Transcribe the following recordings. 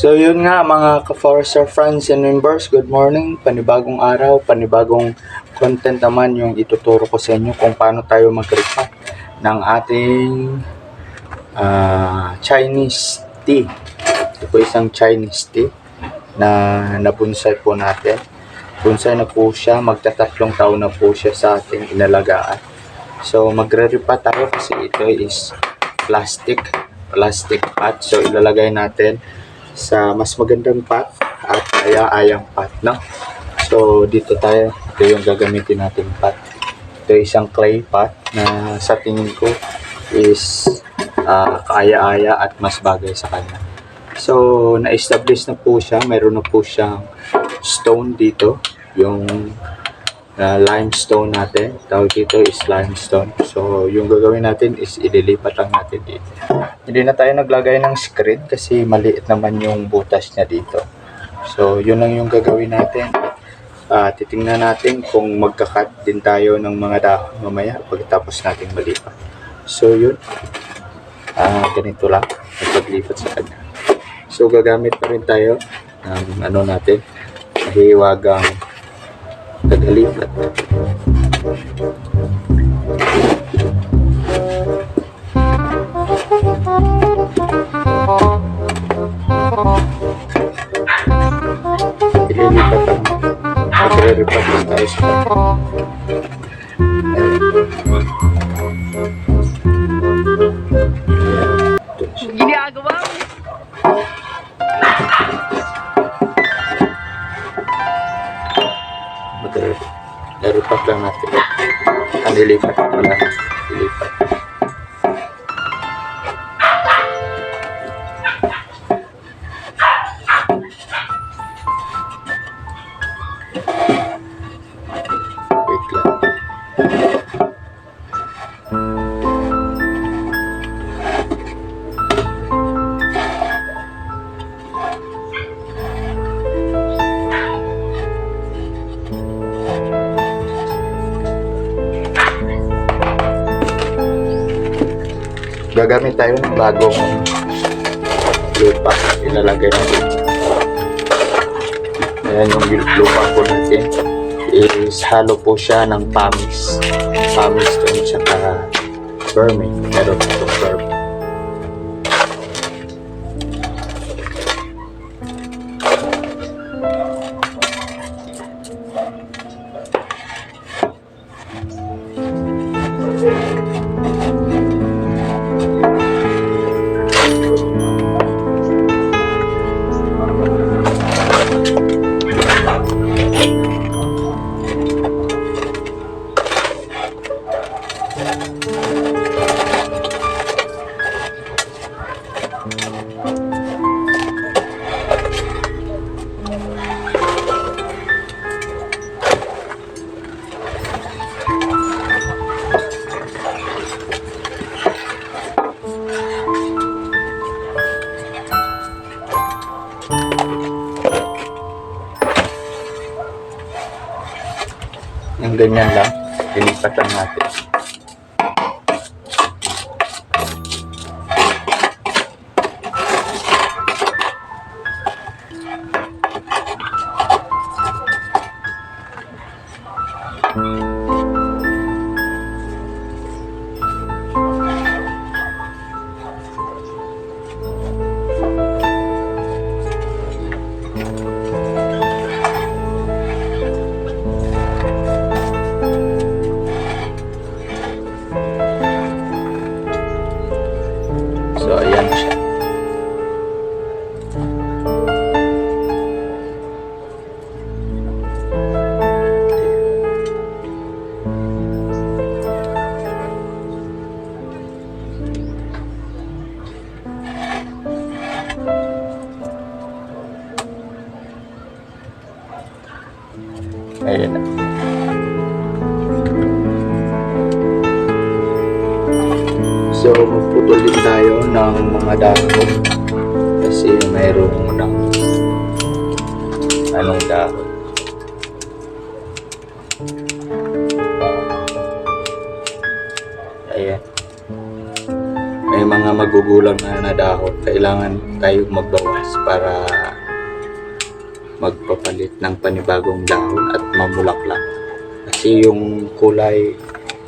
So yun nga mga ka-Forester friends and members, good morning, panibagong araw, panibagong content naman yung ituturo ko sa inyo kung paano tayo mag-repack ng ating Chinese tea. Ito po isang Chinese tea na nabonsai po natin. Bonsai na po siya, magtatatlong taon na po siya sa ating inalagaan. So magre-repack tayo kasi ito is plastic pot. So ilalagay natin sa mas magandang pot at ayang pot, no? So dito tayo, ito yung gagamitin natin pot. Ito isang clay pot na sa tingin ko is kaaya-aya at mas bagay sa kanya. So na-establish na po siya, mayroon na po siyang stone dito, yung limestone natin, tawag dito is limestone. So yung gagawin natin is ililipat lang natin dito. Hindi na tayo naglagay ng screen kasi maliit naman yung butas niya dito. So yun lang yung gagawin natin. Titingnan natin kung magkakat din tayo ng mga dahon mamaya pagkatapos nating malipat. So yun, ganito lang paglipat sa kanya. So gagamit pa rin tayo ng natin, mahiwagang tagalipat. Ililipat lang. Magre-repack lang tayo sa ginagawa mo. Magre-repack lang natin. Nilipat pala. Ilipat. Wait lang. Gagamit tayo ng bagong lupa. Ilalagay natin. Ayan yung lupa po natin. Is halo po siya ng pumice. Pumice to tsaka vermin. Meron itong vermin. Yung ganyan lang, lilipat lang natin. So, ayan siya. Ayan na. So, magputol din tayo ng mga dahon kasi mayroong anong dahon. Ayan. May mga magugulang na dahon, kailangan tayo magbawas para magpapalit ng panibagong dahon at mamulaklak. Kasi yung kulay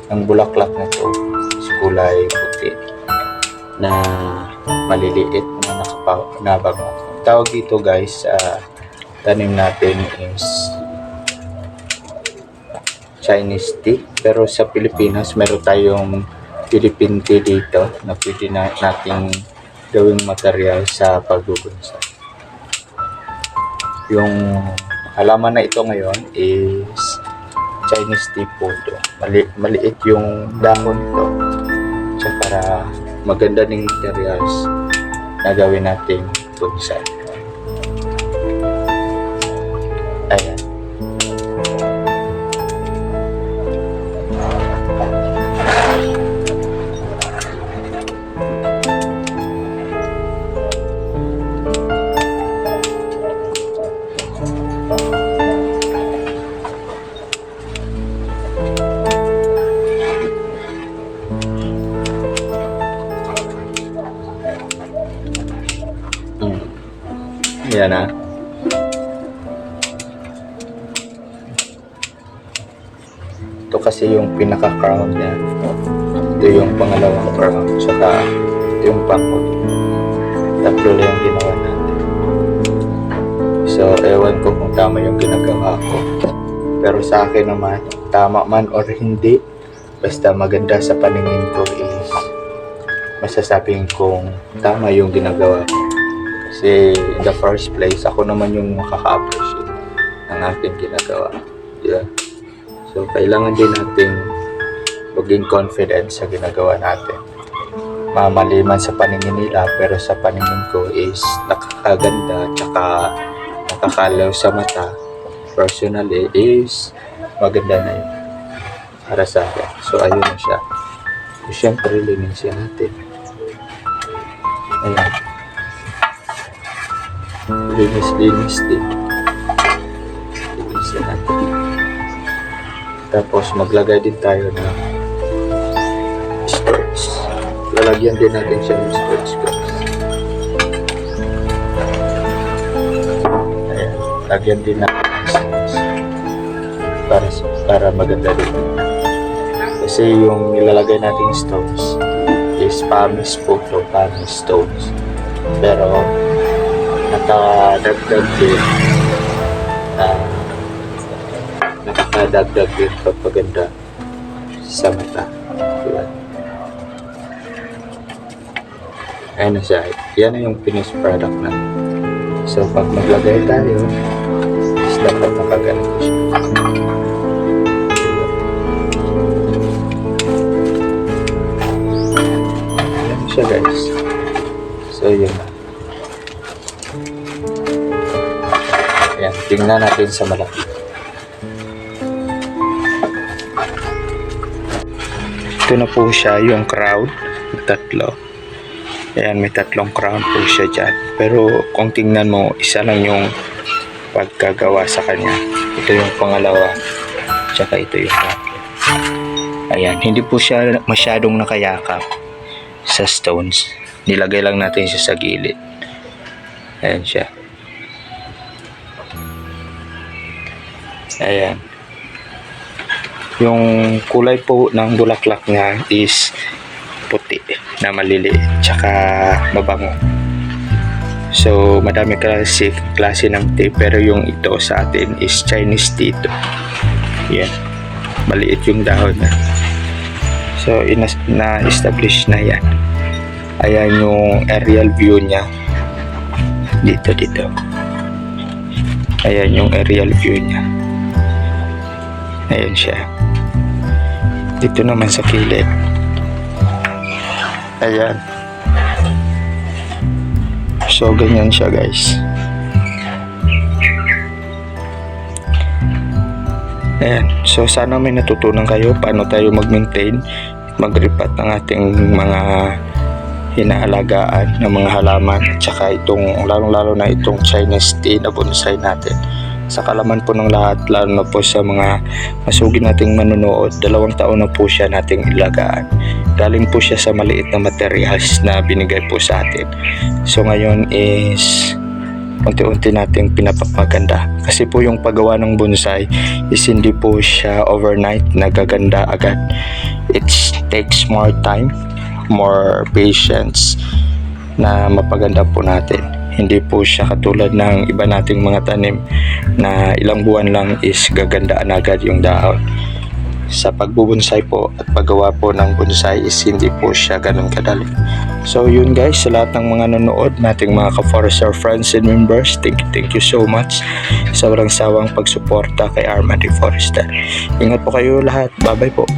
ng bulaklak na to is kulay puti na maliliit na nabango. Tawag dito guys sa tanim natin is Chinese tea. Pero sa Pilipinas meron tayong Philippine tea dito na pwede nating gawing material sa pagbubonsai. Yung halaman na ito ngayon is Chinese tea po ito. Maliit yung dahon nito. So para maganda ng materials na gawin nating bonsai. Ayan. Yan na. Ito kasi yung pinaka-crown niya. Ito yung pangalawang crown. Tsaka ito yung pakot. Tatlo lang yung ginawa natin. So, ewan ko kung tama yung ginagawa ko. Pero sa akin naman, tama man or hindi, basta maganda sa paningin ko is masasabing kong tama yung ginagawa ko. Kasi in the first place, ako naman yung makaka-appreciate ng ating ginagawa. Yeah. So, kailangan din natin maging confident sa ginagawa natin. Mamali man sa paningin nila, pero sa paningin ko is nakakaganda, tsaka nakakalaw sa mata. Personally is maganda na yun para sa akin. So, ayun na siya. So, syempre, linisin natin. Ayan. Linis din. Linisin natin. Tapos maglagay din tayo ng skirts. Lalagyan din natin siya ng skirts. Ayan. Lagyan din natin ng skirts. Para maganda din. Kasi yung nilalagay natin stones is pumice po ito. Pumice stones. Pero nakadagdag din nakakadagdag din pagpaganda sa mata. Diba? Ayan na siya. Yan na yung finished product na. So pag maglagay tayo is dapat nakaganito siya. Ayan siya guys. So yun na. Ayan, tingnan natin sa malaki. Ito na po siya, yung crown. Tatlo. Ayan, may tatlong crown po siya dyan. Pero kung tingnan mo, isa lang yung pagkagawa sa kanya. Ito yung pangalawa. Tsaka ito yung tatlo. Ayan, hindi po siya masyadong nakayakap sa stones. Nilagay lang natin siya sa gilid. Ayan siya. Ayan. Yung kulay po ng bulaklak niya is puti na maliliit tsaka mabango. So madami klase ng tea, pero yung ito sa atin is Chinese tea ito. Yan. Maliit yung dahon na. So na-establish na yan. Ayan yung aerial view niya. Dito. Ayan yung aerial view niya. Ayan siya. Dito naman sa kilid. Ayan. So, ganyan siya guys. Ayan. So, sana may natutunan kayo paano tayo mag-maintain, mag-repat ng ating mga hinaalagaan ng mga halaman. At saka itong, lalong-lalo na itong Chinese tea na bonsai natin. Sa kalaman po ng lahat, lalo na po sa mga masugid nating manonood, 2 taon na po siya nating ilagaan. galing po siya sa maliit na materials na binigay po sa atin. So ngayon is unti-unti nating pinapapaganda. Kasi po yung paggawa ng bonsai is hindi po siya overnight nagaganda agad. It takes more time, more patience na mapaganda po natin. Hindi po siya katulad ng iba nating mga tanim na ilang buwan lang is gagandaan agad yung dahon. Sa pagbubonsai po at paggawa po ng bonsai is hindi po siya ganun kadali. So yun guys, sa lahat ng mga nanonood nating mga ka-forester friends and members, thank you so much sa walang sawang pagsuporta kay Arman the Forester. Ingat po kayo lahat. Bye bye po.